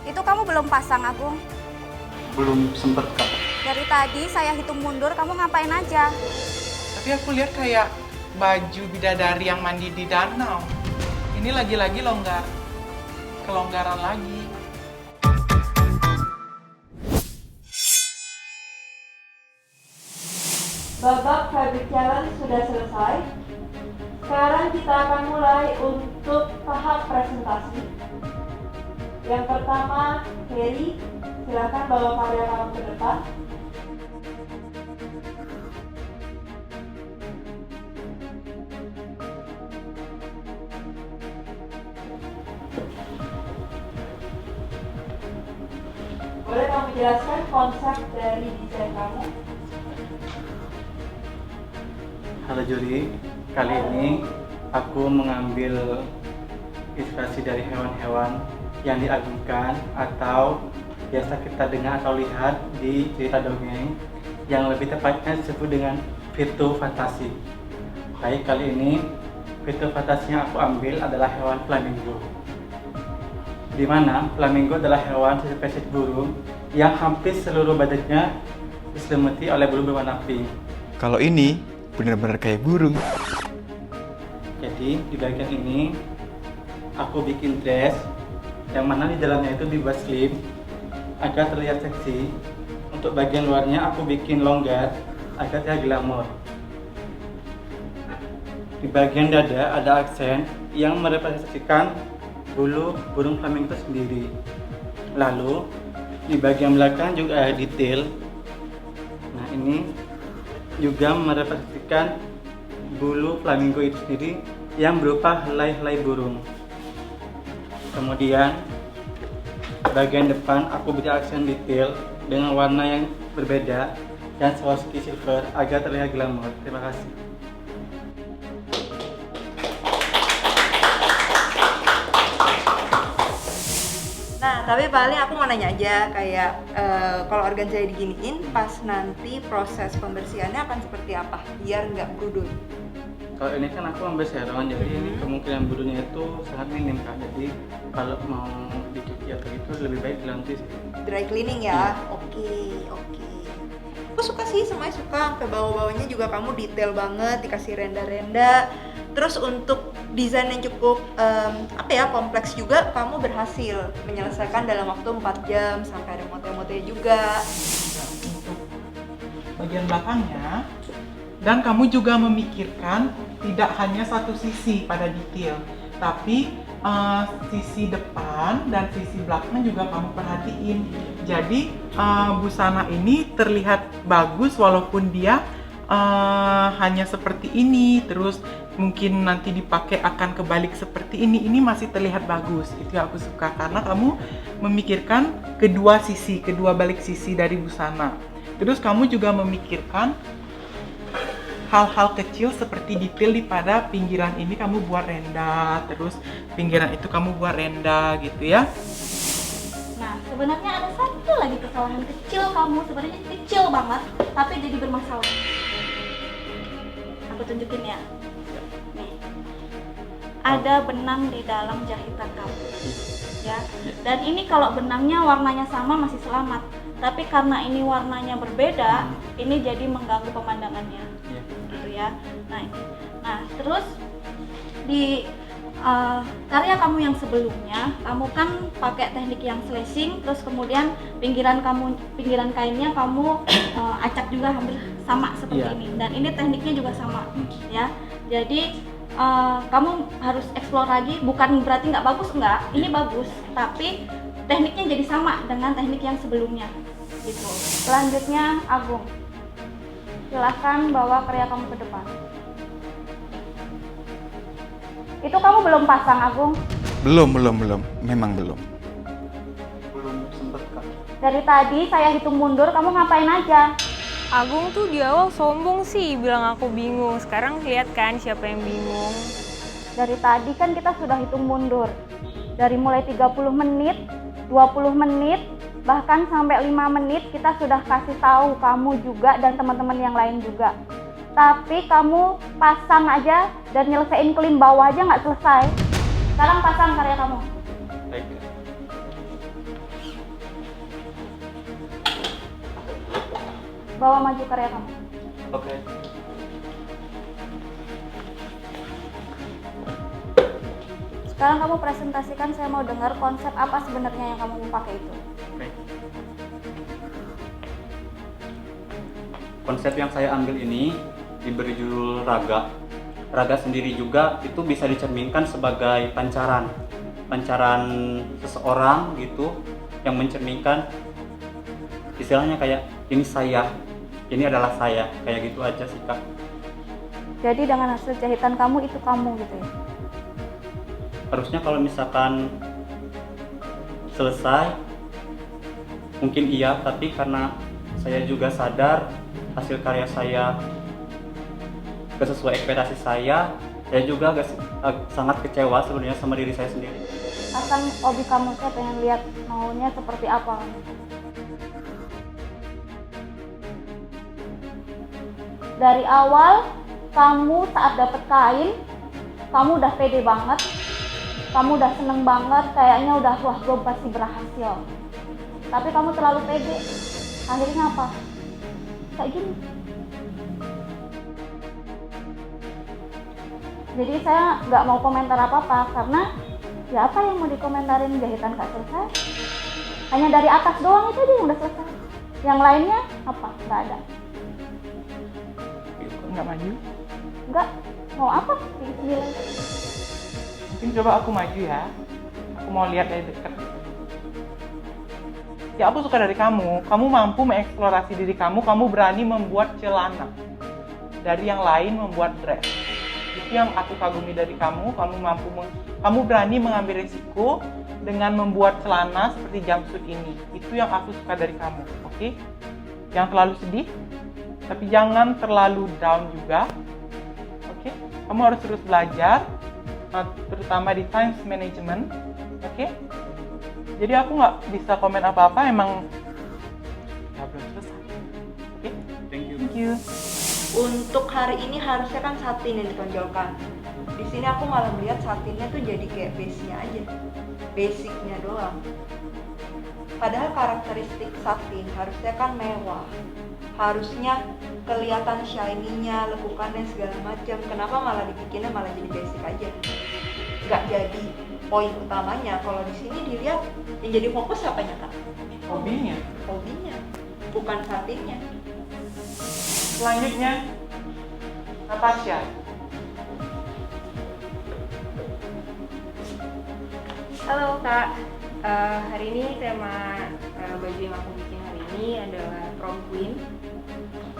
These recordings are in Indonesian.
Itu kamu belum pasang, Agung? Belum sempet, Kak. Dari tadi saya hitung mundur, kamu ngapain aja? Tapi aku lihat kayak baju bidadari yang mandi di danau. Ini lagi-lagi kelonggaran lagi. Babak fabric challenge sudah selesai. Sekarang kita akan mulai untuk tahap presentasi. Yang pertama, Heri, silakan bawa karya kamu ke depan. Boleh kamu jelaskan konsep dari desain kamu? Halo juri, kali ini aku mengambil inspirasi dari hewan-hewan yang diagungkan atau biasa kita dengar atau lihat di cerita dongeng yang lebih tepatnya disebut dengan virtu fantasi. Baik, kali ini virtu fantasi yang aku ambil adalah hewan flamingo, di mana flamingo adalah hewan spesies burung yang hampir seluruh badannya diselimuti oleh bulu berwarna pink. Kalau ini benar-benar kayak burung. Jadi di bagian ini aku bikin dress yang mana di dalamnya itu dibuat slim agar terlihat seksi. Untuk bagian luarnya aku bikin longgar agar terlihat glamor. Di bagian dada ada aksen yang merepresentasikan bulu burung flamingo itu sendiri. Lalu di bagian belakang juga ada detail. Nah, ini juga merepresentasikan bulu flamingo itu sendiri yang berupa helai-helai burung. Kemudian bagian depan aku beri aksen detail dengan warna yang berbeda dan Swarovski silver agar terlihat glamor. Terima kasih. Nah, tapi paling aku mau nanya aja kayak kalau organ saya diginiin, pas nanti proses pembersihannya akan seperti apa biar nggak brudul? Kalau ini kan aku ambil seron, jadi ini kemungkinan bulunya itu sangat minim, Kak. Jadi kalau mau dicuci atau itu lebih baik dilantis. Dry cleaning ya? Oke. Aku suka sih, semuanya suka. Sampai bawah-bawahnya juga kamu detail banget, dikasih renda-renda. Terus untuk desain yang cukup kompleks juga, kamu berhasil menyelesaikan dalam waktu 4 jam sampai ada motif-motifnya juga. Untuk bagian belakangnya, dan kamu juga memikirkan tidak hanya satu sisi pada detail, tapi sisi depan dan sisi belakang juga kamu perhatiin. Jadi busana ini terlihat bagus walaupun dia hanya seperti ini, terus mungkin nanti dipakai akan kebalik seperti ini masih terlihat bagus. Itu yang aku suka karena kamu memikirkan kedua balik sisi dari busana. Terus kamu juga memikirkan hal-hal kecil seperti detail di pada pinggiran ini kamu buat renda, terus pinggiran itu kamu buat renda gitu ya. Nah, sebenarnya ada satu lagi kesalahan kecil kamu, sebenarnya kecil banget, tapi jadi bermasalah. Aku tunjukin ya. Nih, ada benang di dalam jahitan kamu, ya. Dan ini kalau benangnya warnanya sama masih selamat, tapi karena ini warnanya berbeda, ini jadi mengganggu pemandangannya, gitu ya. Nah, terus di karya kamu yang sebelumnya, kamu kan pakai teknik yang slashing, terus kemudian pinggiran kainnya kamu acak juga hampir sama seperti ini, dan ini tekniknya juga sama, ya. Jadi kamu harus explore lagi, bukan berarti nggak bagus, enggak, ini bagus, tapi tekniknya jadi sama dengan teknik yang sebelumnya, gitu. Selanjutnya, Agung, silahkan bawa karya kamu ke depan. Itu kamu belum pasang, Agung? Belum, memang belum. Belum sempet, Kak. Dari tadi saya hitung mundur, kamu ngapain aja? Agung tuh di awal sombong sih, bilang aku bingung. Sekarang lihat kan siapa yang bingung. Dari tadi kan kita sudah hitung mundur. Dari mulai 30 menit, 20 menit, bahkan sampai 5 menit kita sudah kasih tahu kamu juga dan teman-teman yang lain juga. Tapi kamu pasang aja dan nyelesain klim bawah aja nggak selesai. Sekarang pasang karya kamu. Baik, Kak. bawa maju karya kamu. Oke. Sekarang kamu presentasikan, saya mau dengar konsep apa sebenarnya yang kamu mau pakai itu. Oke. Konsep yang saya ambil ini diberi judul raga. Raga sendiri juga itu bisa dicerminkan sebagai pancaran seseorang gitu, yang mencerminkan istilahnya kayak ini saya, ini adalah saya, kayak gitu aja sih Kak. Jadi dengan hasil jahitan kamu itu kamu gitu ya. Harusnya kalau misalkan selesai mungkin iya, tapi karena saya juga sadar hasil karya saya gak sesuai ekspektasi saya juga sangat kecewa sebenarnya sama diri saya sendiri. Akan hobi kamu, saya pengen lihat maunya seperti apa. Dari awal kamu saat dapet kain, kamu udah pede banget, kamu udah seneng banget, kayaknya udah wah gue pasti berhasil. Tapi kamu terlalu pede, akhirnya apa? Kayak gini. Jadi saya nggak mau komentar apa-apa karena ya apa yang mau dikomentarin, jahitan nggak selesai. Hanya dari atas doang itu aja yang udah selesai. Yang lainnya apa? Nggak ada. Nggak maju? Nggak. Mau apa? Pilih. Mungkin coba aku maju ya. Aku mau lihat dari dekat. Ya aku suka dari kamu mampu mengeksplorasi diri kamu berani membuat celana. Dari yang lain membuat dress. Itu yang aku kagumi dari kamu kamu berani mengambil risiko dengan membuat celana seperti jumpsuit ini. Itu yang aku suka dari kamu, oke? Jangan terlalu sedih, tapi jangan terlalu down juga, oke? Kamu harus terus belajar, terutama di time management, oke? Jadi aku nggak bisa komen apa-apa, emang ya belum selesai, oke? Thank you. Thank you. Untuk hari ini harusnya kan satin yang ditonjolkan. Di sini aku malah melihat satinnya tuh jadi kayak base-nya aja, basicnya doang. Padahal karakteristik satin harusnya kan mewah, harusnya kelihatan shiny-nya, lekukannya segala macam. Kenapa malah dibikinnya malah jadi basic aja? Nggak jadi poin utamanya. Kalau di sini dilihat yang jadi fokus apanya Kak? Hobinya. Hobinya, bukan satinnya. Selanjutnya, Natasha. Halo Kak, hari ini tema baju yang aku bikin hari ini adalah prom queen.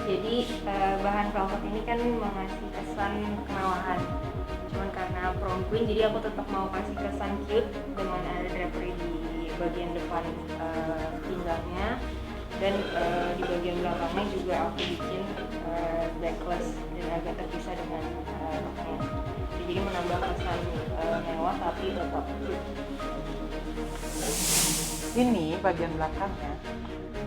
Jadi bahan velvet ini kan mengasih kesan kemewahan. Cuman karena prom queen, jadi aku tetap mau kasih kesan cute dengan ada drapery di bagian depan pinggangnya. Dan di bagian belakangnya juga aku bikin backless dan agak terpisah dengan roknya. Jadi menambah kesan mewah tapi tetap cute. Ini bagian belakangnya.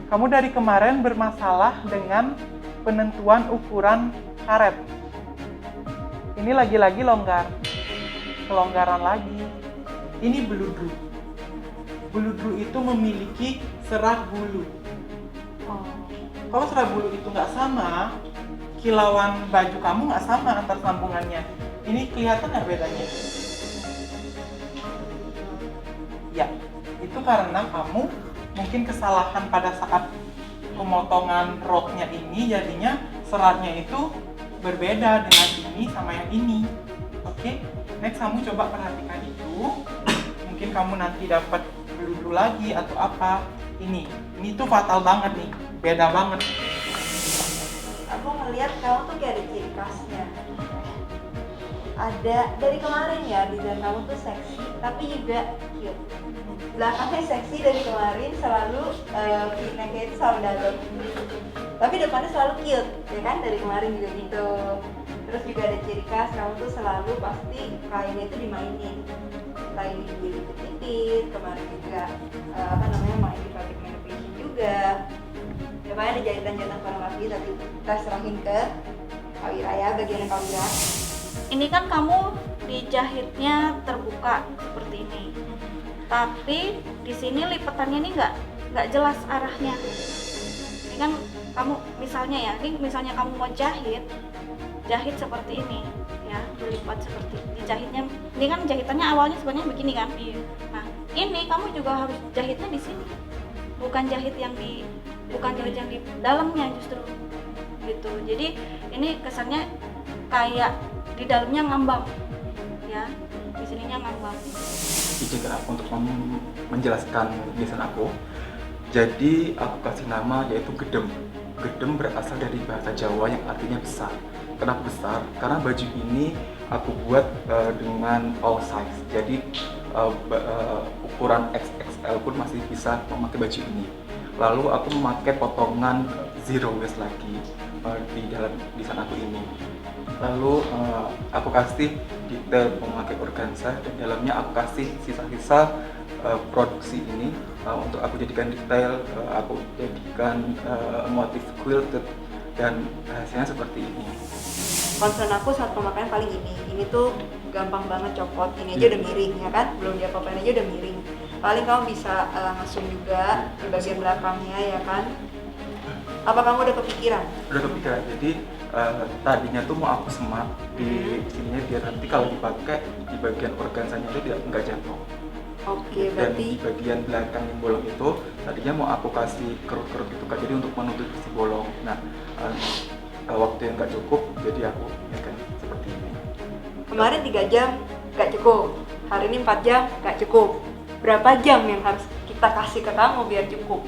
Kamu dari kemarin bermasalah dengan penentuan ukuran karet. Ini lagi-lagi longgar. Kelonggaran lagi. Ini beludru. Beludru itu memiliki serat bulu. Kalau serat bulu itu nggak sama, kilauan baju kamu nggak sama antar sambungannya. Ini kelihatan nggak bedanya? Ya, itu karena kamu mungkin kesalahan pada saat pemotongan roknya ini, jadinya seratnya itu berbeda dengan ini sama yang ini. Oke, next kamu coba perhatikan itu. Mungkin kamu nanti dapat beludru lagi atau apa. Ini tuh fatal banget nih, beda banget. Aku ngeliat kamu tuh kayak ada ciri khasnya. Ada dari kemarin ya, desain kamu tuh seksi tapi juga cute. Belakangnya seksi dari kemarin, selalu necknya itu selalu dalam. Tapi depannya selalu cute, ya kan, dari kemarin juga gitu. Terus juga ada ciri khas, kamu tuh selalu pasti kainnya itu dimainin. Kain dipipit-pipit, kemarin juga main di pabrik manufacturing juga. Depannya ada jahitan-jahitan koreografi, tapi kita serahin ke Kawira ya, bagian Kawira. Ini kan kamu dijahitnya terbuka seperti ini. Tapi di sini lipatannya ini nggak jelas arahnya. Ini kan kamu misalnya ya, ini misalnya kamu mau jahit seperti ini ya, dilipat seperti dijahitnya. Ini kan jahitannya awalnya sebenarnya begini kan. Iya. Nah, ini kamu juga harus jahitnya di sini. Bukan jahit yang di dalamnya justru. Gitu. Jadi ini kesannya kayak di dalamnya ngambang. Ya. Di sininya ngambang. Izinkan aku untuk menjelaskan desain aku. Jadi aku kasih nama yaitu gedem. Gedem berasal dari bahasa Jawa yang artinya besar. Kenapa besar? Karena baju ini aku buat dengan all size. Jadi ukuran XXL pun masih bisa memakai baju ini. Lalu aku memakai potongan zero waist lagi di dalam desain aku ini. Lalu aku kasih detail memakai organza, dan dalamnya aku kasih sisa-sisa produksi ini untuk aku jadikan detail, aku jadikan motif quilted, dan hasilnya seperti ini. Concern aku saat pemakaian paling ini tuh gampang banget copot, ini aja udah miring ya kan, belum diapa-apain aja udah miring. Paling kamu bisa ngasum juga di bagian belakangnya ya kan. Apa kamu udah kepikiran? Udah kepikiran, jadi tadinya tuh mau aku semat di sininya biar nanti kalau dipakai di bagian organzanya itu nggak jatuh. Oke, Dan berarti di bagian belakang yang bolong itu tadinya mau aku kasih kerut-kerut gitu kan, jadi untuk menutup si bolong. Nah, waktu yang nggak cukup, jadi aku akan seperti ini. kemarin 3 jam gak cukup, hari ini 4 jam gak cukup. Berapa jam yang harus kita kasih ke kamu biar cukup?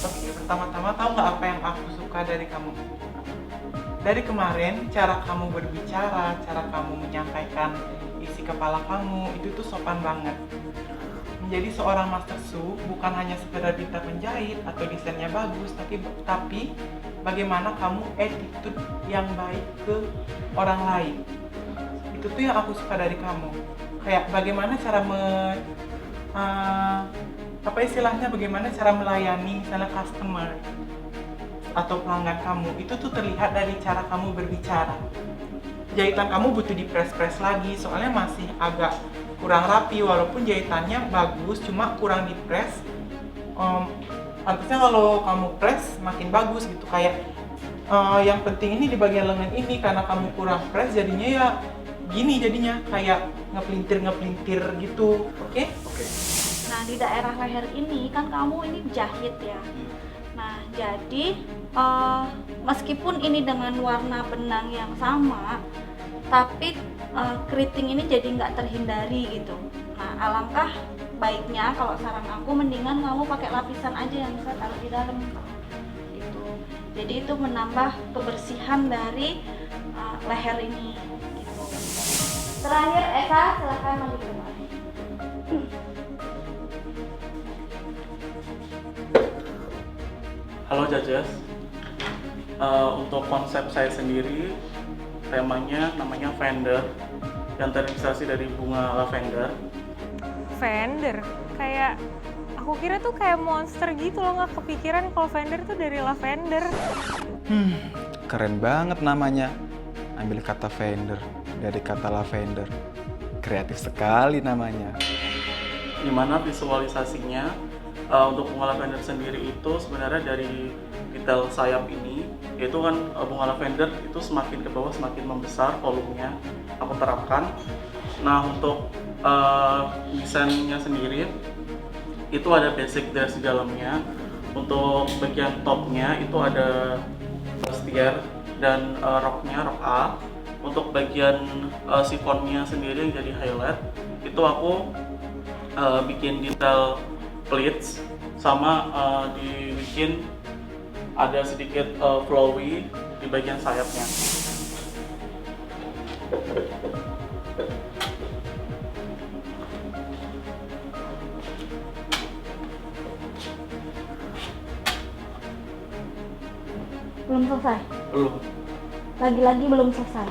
Oke, pertama-tama tahu nggak apa yang aku suka dari kamu? Dari kemarin, cara kamu berbicara, cara kamu menyampaikan isi kepala kamu, itu tuh sopan banget. Menjadi seorang master su bukan hanya sekedar pintar menjahit atau desainnya bagus, tapi bagaimana kamu attitude yang baik ke orang lain. Itu tuh yang aku suka dari kamu. Kayak bagaimana cara bagaimana cara melayani misalnya customer atau pelanggan kamu. Itu tuh terlihat dari cara kamu berbicara. Jahitan kamu butuh di-press lagi, soalnya masih agak kurang rapi, walaupun jahitannya bagus, cuma kurang di-press. Pantasnya kalau kamu press makin bagus gitu, kayak yang penting ini di bagian lengan ini, karena kamu kurang press jadinya ya gini, jadinya kayak ngepelintir gitu. Oke? Nah, di daerah leher ini kan kamu ini jahit ya. Nah, jadi meskipun ini dengan warna benang yang sama, tapi keriting ini jadi nggak terhindari gitu. Nah, alangkah baiknya kalau saran aku mendingan kamu pakai lapisan aja yang bisa taruh di dalam gitu. Jadi itu menambah kebersihan dari leher ini gitu. Terakhir Eka, silakan maju ke depan. Halo Judges, untuk konsep saya sendiri temanya namanya Fender yang terinspirasi dari bunga lavender. Fender, kayak aku kira tuh kayak monster gitu loh, nggak kepikiran kalau Fender tuh dari lavender. Keren banget namanya. Ambil kata Fender dari kata lavender. Kreatif sekali namanya. Dimana visualisasinya untuk bunga lavender sendiri itu sebenarnya dari detail sayap ini, yaitu kan bunga lavender itu semakin ke bawah semakin membesar volumenya aku terapkan. Nah, untuk desainnya sendiri itu ada basic dress di dalamnya. Untuk bagian topnya itu ada bustier dan roknya, rok A. Untuk bagian sifonnya sendiri yang jadi highlight itu aku bikin detail pleats sama dibikin ada sedikit flowy di bagian sayapnya. Belum selesai. Belum. Lagi-lagi belum selesai.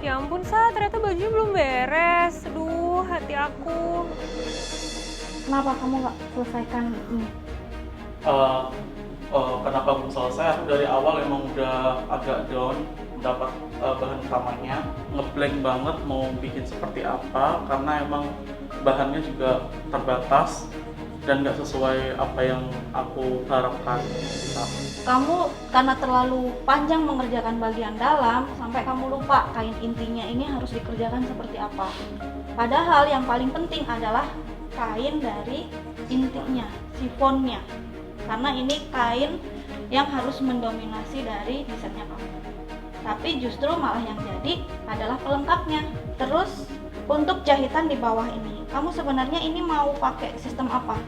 Ya ampun Sa, ternyata bajunya belum beres. Aduh, hati aku. Kenapa kamu nggak selesaikan ini? Kenapa belum selesai? Aku dari awal emang udah agak down mendapat bahan utamanya, ngeblank banget mau bikin seperti apa karena emang bahannya juga terbatas dan nggak sesuai apa yang aku harapkan. Kamu karena terlalu panjang mengerjakan bagian dalam sampai kamu lupa kain intinya ini harus dikerjakan seperti apa. Padahal yang paling penting adalah kain dari intinya, sifonnya. Karena ini kain yang harus mendominasi dari desainnya kamu. Tapi justru malah yang jadi adalah pelengkapnya. Terus untuk jahitan di bawah ini, kamu sebenarnya ini mau pakai sistem apa?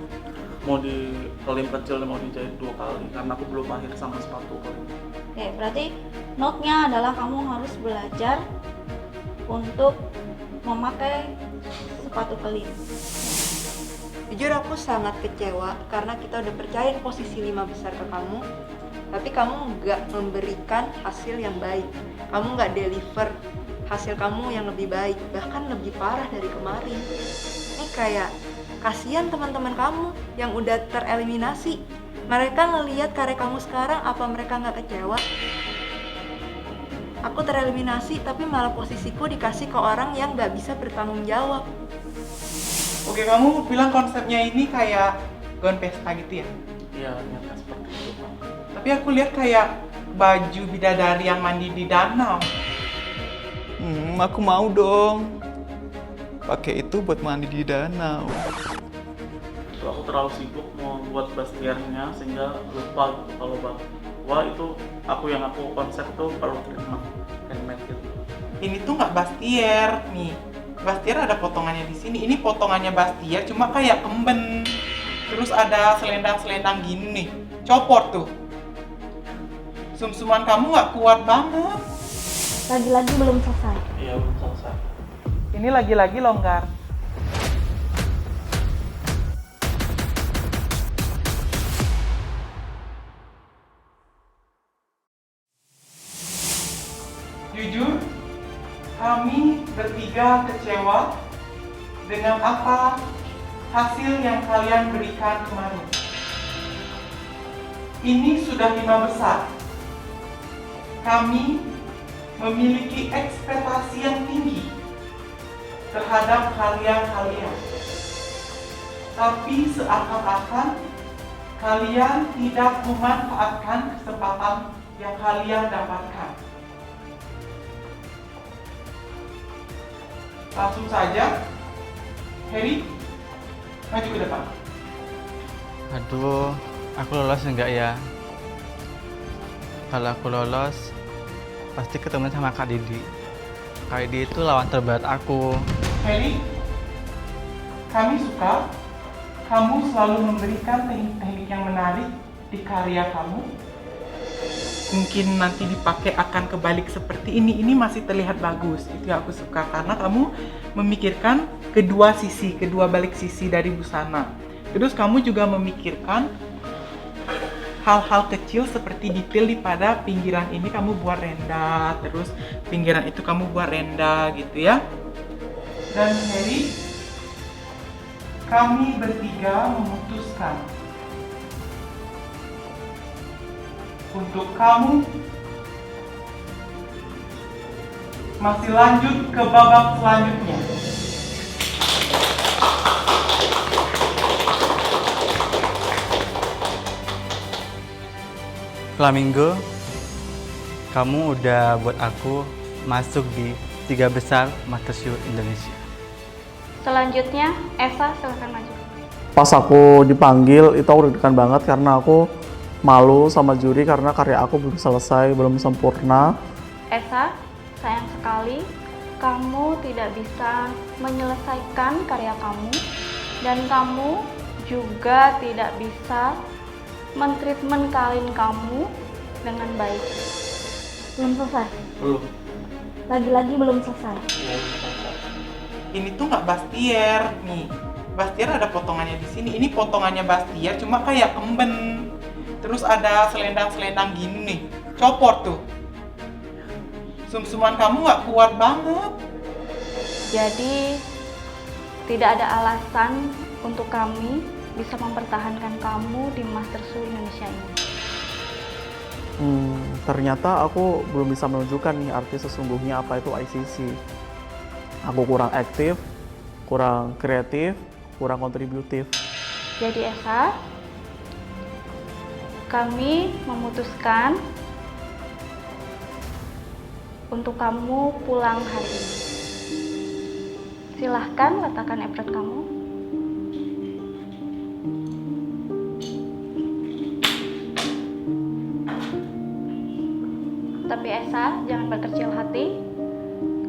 Mau di kelim kecil mau dijahit 2 kali karena aku belum mahir sama sepatu kelim. Oke, berarti note-nya adalah kamu harus belajar untuk memakai sepatu kelim. Jujur aku sangat kecewa karena kita udah percayain posisi 5 besar ke kamu, tapi kamu nggak memberikan hasil yang baik. Kamu nggak deliver hasil kamu yang lebih baik, bahkan lebih parah dari kemarin. Ini kayak kasihan teman-teman kamu yang udah tereliminasi. Mereka ngelihat karya kamu sekarang, apa mereka nggak kecewa? Aku tereliminasi tapi malah posisiku dikasih ke orang yang nggak bisa bertanggung jawab. Oke, kamu bilang konsepnya ini kayak gaun pesta gitu ya? Iya, nyata seperti itu Pak. Tapi aku lihat kayak baju bidadari yang mandi di danau. Aku mau dong. Pakai itu buat mandi di danau. Itu aku terlalu sibuk mau buat bastiernya sehingga lupa gitu kalau bahwa itu aku konsep tuh perlu treatment handmade gitu. Ini tuh nggak bastier nih. Bastier ada potongannya di sini. Ini potongannya bastier cuma kayak kemben. Terus ada selendang-selendang gini nih. Copot tuh. Sum-suman kamu nggak kuat banget. Lagi-lagi belum selesai. Iya, belum selesai. Ini lagi-lagi longgar. Jujur, kami bertiga kecewa dengan apa hasil yang kalian berikan kemarin. Ini sudah 5 besar. Kami memiliki ekspektasi yang tinggi terhadap kalian. Tapi seakan-akan kalian tidak memanfaatkan kesempatan yang kalian dapatkan. Langsung saja, Harry, maju ke depan. Aduh, aku lolos enggak ya? Kalau aku lolos, pasti ketemu sama Kak Didi. Kak Didi itu lawan terberat aku. Harry, kami suka kamu selalu memberikan teknik-teknik yang menarik di karya kamu. Mungkin nanti dipakai akan kebalik seperti ini. Ini masih terlihat bagus. Itu yang aku suka karena kamu memikirkan kedua balik sisi dari busana. Terus kamu juga memikirkan hal-hal kecil seperti detail di pada pinggiran ini kamu buat renda, terus pinggiran itu kamu buat renda gitu ya. Dan Harry, kami bertiga memutuskan untuk kamu masih lanjut ke babak selanjutnya. Flamingo, kamu udah buat aku masuk di 3 besar Master Show Indonesia. Selanjutnya, Esa silahkan maju. Pas aku dipanggil itu aku deg-degan banget karena aku malu sama juri karena karya aku belum selesai, belum sempurna. Esa, sayang sekali kamu tidak bisa menyelesaikan karya kamu dan kamu juga tidak bisa mentreatment kain kamu dengan baik. Belum selesai? Belum. Lagi-lagi belum selesai. Iya, belum selesai. Ini tuh nggak bastier nih. Bastier ada potongannya di sini. Ini potongannya bastier cuma kayak kemben. Terus ada selendang-selendang gini nih. Copot tuh. Sum-suman kamu nggak kuat banget. Jadi tidak ada alasan untuk kami bisa mempertahankan kamu di Master Show Indonesia ini. Ternyata aku belum bisa menunjukkan nih arti sesungguhnya apa itu ICC. Aku kurang aktif, kurang kreatif, kurang kontributif. Jadi Esa, kami memutuskan untuk kamu pulang hari ini. Silahkan letakkan apron kamu. Tapi Esa, jangan berkecil hati,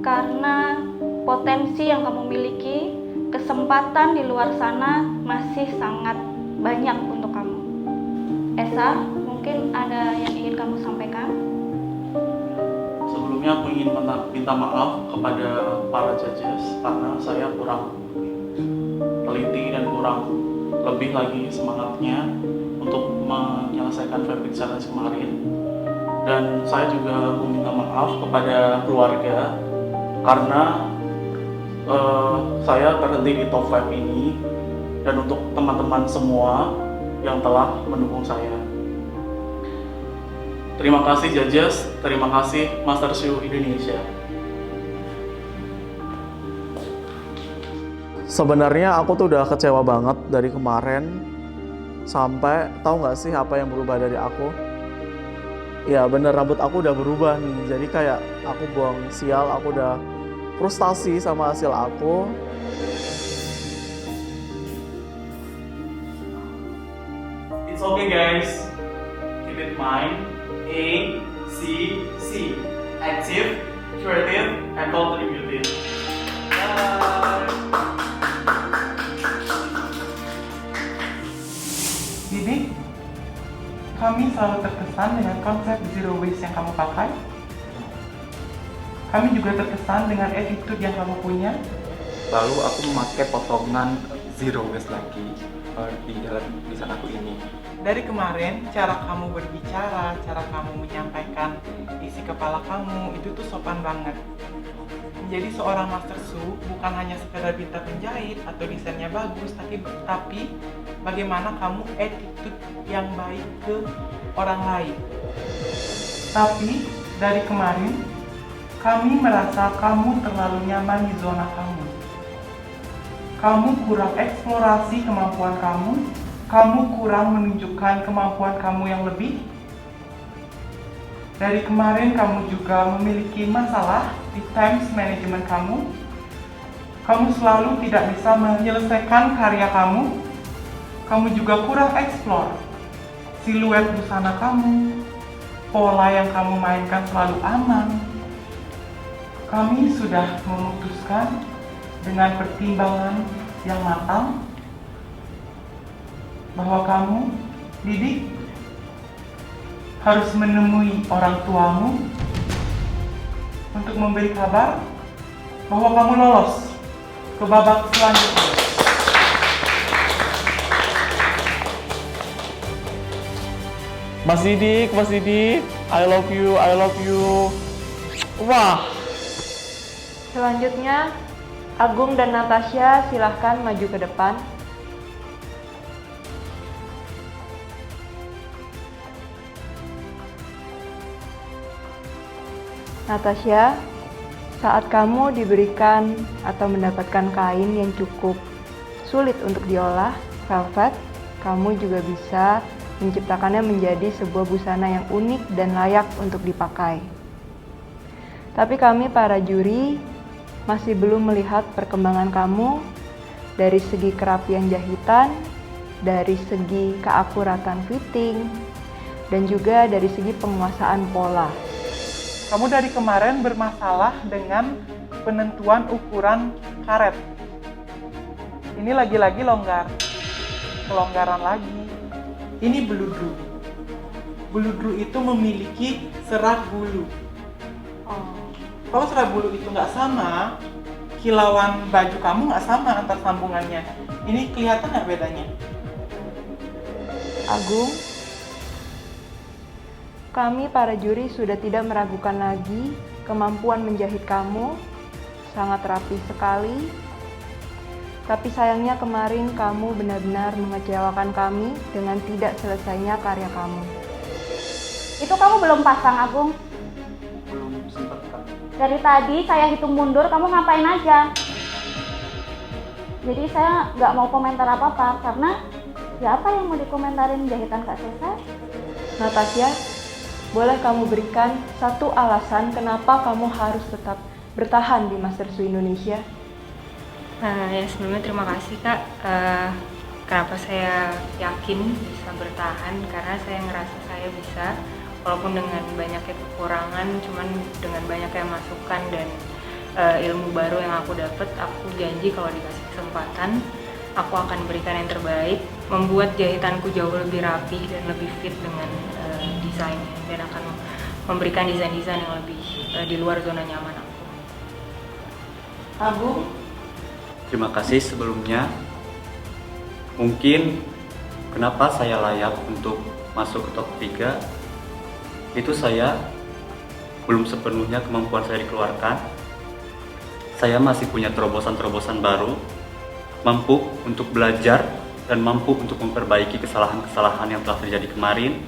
karena potensi yang kamu miliki, kesempatan di luar sana masih sangat banyak untuk kamu. Esa, mungkin ada yang ingin kamu sampaikan? Sebelumnya aku ingin minta maaf kepada para judges karena saya kurang teliti dan kurang lebih lagi semangatnya untuk menyelesaikan fabric challenge kemarin. Dan saya juga meminta maaf kepada keluarga karena saya terhenti di top 5 ini, dan untuk teman-teman semua yang telah mendukung saya. Terima kasih judges, terima kasih Master Show Indonesia. Sebenarnya aku tuh udah kecewa banget dari kemarin, sampai tahu nggak sih apa yang berubah dari aku? Ya bener, rambut aku udah berubah nih, jadi kayak aku buang sial, aku udah frustasi sama hasil aku. It's okay guys, keep in mind A, C, C. Active, creative, and contributive. Bye. Didik, kami selalu terkesan dengan konsep zero waste yang kamu pakai. Kami juga terkesan dengan attitude yang kamu punya. Lalu aku memakai potongan zero waste lagi di dalam desain aku ini. Dari kemarin, cara kamu berbicara, cara kamu menyampaikan isi kepala kamu, itu tuh sopan banget. Menjadi seorang master su bukan hanya sekedar pintar penjahit atau desainnya bagus, tapi bagaimana kamu attitude yang baik ke orang lain. Tapi dari kemarin, kami merasa kamu terlalu nyaman di zona kamu. Kamu kurang eksplorasi kemampuan kamu kurang menunjukkan kemampuan kamu yang lebih. Dari kemarin kamu juga memiliki masalah di time management kamu. Kamu selalu tidak bisa menyelesaikan karya kamu. Kamu juga kurang eksplor siluet busana kamu. Pola yang kamu mainkan selalu aman. Kami sudah memutuskan dengan pertimbangan yang matang bahwa kamu, Didik, harus menemui orang tuamu untuk memberi kabar bahwa kamu lolos ke babak selanjutnya. Mas Didik, I love you. Wah, Selanjutnya, Agung dan Natasha silahkan maju ke depan. Natasha, saat kamu diberikan atau mendapatkan kain yang cukup sulit untuk diolah, velvet, kamu juga bisa menciptakannya menjadi sebuah busana yang unik dan layak untuk dipakai. Tapi kami para juri masih belum melihat perkembangan kamu dari segi kerapian jahitan, dari segi keakuratan fitting, dan juga dari segi penguasaan pola. Kamu dari kemarin bermasalah dengan penentuan ukuran karet. Ini lagi-lagi longgar. Kelonggaran lagi. Ini beludru. Beludru itu memiliki serat bulu. Kalau serat bulu itu nggak sama, kilauan baju kamu nggak sama antar sambungannya. Ini kelihatan nggak bedanya? Agung, kami para juri sudah tidak meragukan lagi kemampuan menjahit kamu, sangat rapi sekali. Tapi sayangnya kemarin kamu benar-benar mengecewakan kami dengan tidak selesainya karya kamu. Itu kamu belum pasang, Agung. Belum sempat Kak. Dari tadi saya hitung mundur, kamu ngapain aja? Jadi saya nggak mau komentar apa-apa karena Ya apa yang mau dikomentarin jahitan Kak Sesa? Natasha, boleh kamu berikan satu alasan kenapa kamu harus tetap bertahan di Master Su Indonesia? Ya sebelumnya terima kasih Kak. Kenapa saya yakin bisa bertahan? Karena saya ngerasa saya bisa, walaupun dengan banyaknya kekurangan, cuman dengan banyaknya masukan dan ilmu baru yang aku dapat, aku janji kalau dikasih kesempatan, aku akan berikan yang terbaik, membuat jahitanku jauh lebih rapi dan lebih fit dengan desainnya, dan akan memberikan desain-desain yang lebih di luar zona nyaman aku. Abu, Terima kasih sebelumnya. Mungkin kenapa saya layak untuk masuk ke top 3, itu saya belum sepenuhnya kemampuan saya dikeluarkan. Saya masih punya terobosan-terobosan baru, mampu untuk belajar dan mampu untuk memperbaiki kesalahan-kesalahan yang telah terjadi kemarin.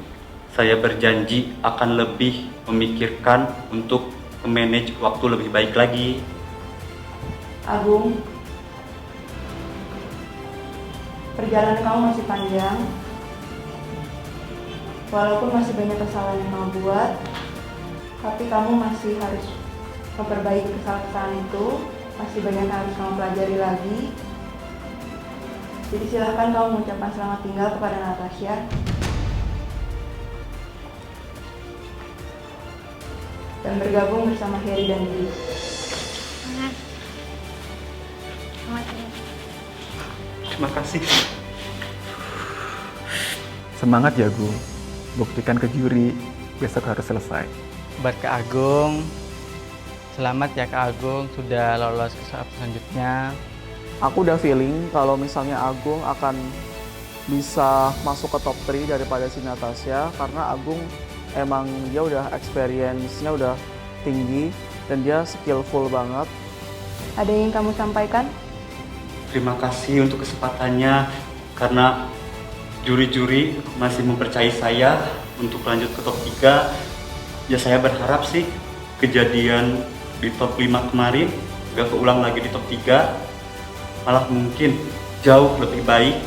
Saya berjanji akan lebih memikirkan untuk memanage waktu lebih baik lagi. Agung, perjalanan kamu masih panjang. Walaupun masih banyak kesalahan yang kamu buat, tapi kamu masih harus memperbaiki kesalahan itu. Masih banyak yang harus kamu pelajari lagi. Jadi silahkan kamu mengucapkan selamat tinggal kepada Natasha. Dan bergabung bersama Harry dan Didi. Terima kasih. Semangat ya Gu, buktikan ke juri, besok harus selesai. Buat Kak Agung, selamat ya Kak Agung sudah lolos ke tahap selanjutnya. Aku udah feeling kalau misalnya Agung akan bisa masuk ke top 3 daripada si Natasha, karena Agung emang dia udah experience-nya udah tinggi dan dia skillful banget. Ada yang kamu sampaikan? Terima kasih untuk kesempatannya, karena juri-juri masih mempercayai saya untuk lanjut ke top 3. Ya saya berharap sih kejadian di top 5 kemarin gak keulang lagi di top 3, malah mungkin jauh lebih baik.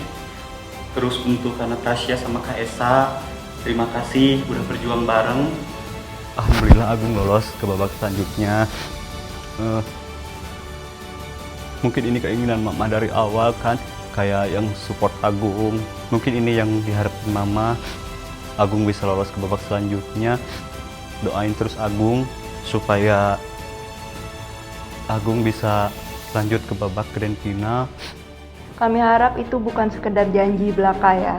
Terus untuk Kak Natasha sama Kak Esa, terima kasih udah berjuang bareng. Alhamdulillah Agung lolos ke babak selanjutnya. Mungkin ini keinginan Mama dari awal kan, kayak yang support Agung. Mungkin ini yang diharapkan Mama, Agung bisa lolos ke babak selanjutnya. Doain terus Agung supaya Agung bisa lanjut ke babak grand final. Kami harap itu bukan sekedar janji belaka ya.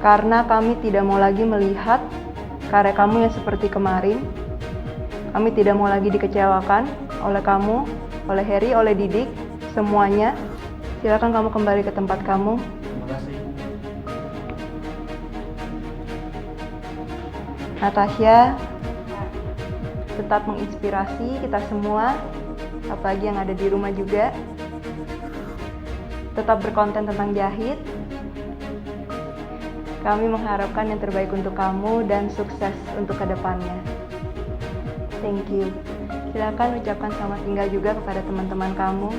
Karena kami tidak mau lagi melihat karya kamu yang seperti kemarin. Kami tidak mau lagi dikecewakan oleh kamu, oleh Harry, oleh Didik, semuanya. Silakan kamu kembali ke tempat kamu. Terima kasih. Natasha, tetap menginspirasi kita semua, apalagi yang ada di rumah juga. Tetap berkonten tentang jahit. Kami mengharapkan yang terbaik untuk kamu dan sukses untuk kedepannya. Thank you. Silakan ucapkan selamat tinggal juga kepada teman-teman kamu.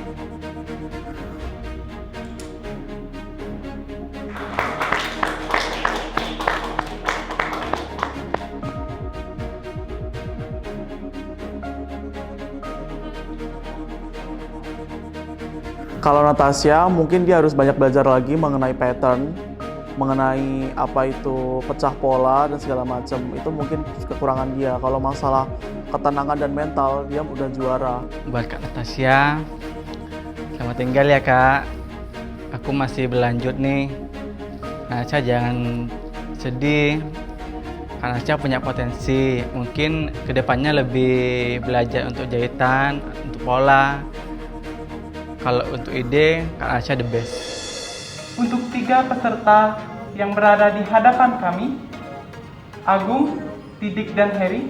Kalau Natasha mungkin dia harus banyak belajar lagi mengenai pattern, mengenai apa itu pecah pola dan segala macam. Itu mungkin kekurangan dia. Kalau masalah ketenangan dan mental, dia udah juara. Buat Kak Natasha, selamat tinggal ya Kak. Aku masih berlanjut nih. Natasha jangan sedih. Kak Natasha punya potensi. Mungkin kedepannya lebih belajar untuk jahitan, untuk pola. Kalau untuk ide, Kak Natasha the best. Untuk 3 peserta yang berada di hadapan kami, Agung, Didik, dan Harry,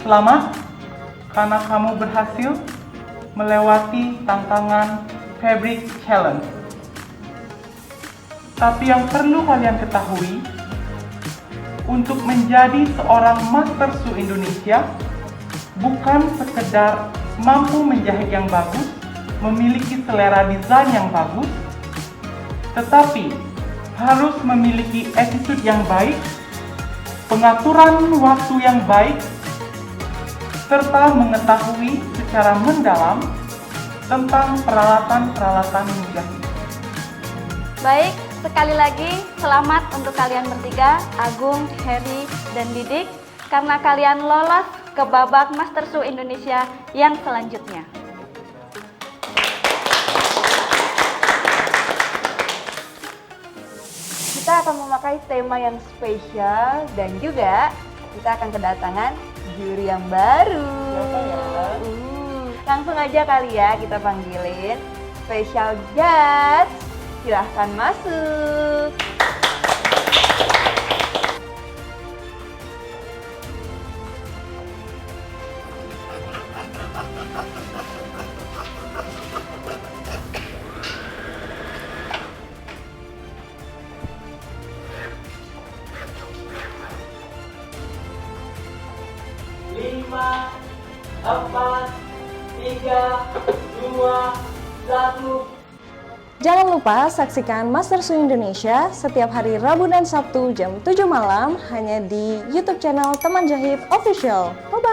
selamat karena kamu berhasil melewati tantangan Fabric Challenge. Tapi yang perlu kalian ketahui, untuk menjadi seorang Master Su Indonesia, bukan sekedar mampu menjahit yang bagus, memiliki selera desain yang bagus, tetapi harus memiliki attitude yang baik, pengaturan waktu yang baik, serta mengetahui secara mendalam tentang peralatan-peralatan menjahit. Baik, sekali lagi selamat untuk kalian bertiga, Agung, Heri, dan Didik, karena kalian lolos ke babak Master Su Indonesia yang selanjutnya. Kita akan memakai tema yang spesial dan juga kita akan kedatangan juri yang baru. Langsung aja kali ya kita panggilin special judge. Silahkan masuk. Jangan lupa saksikan Master Su Indonesia setiap hari Rabu dan Sabtu jam 7 malam hanya di YouTube channel Teman Jahit Official. Bye-bye!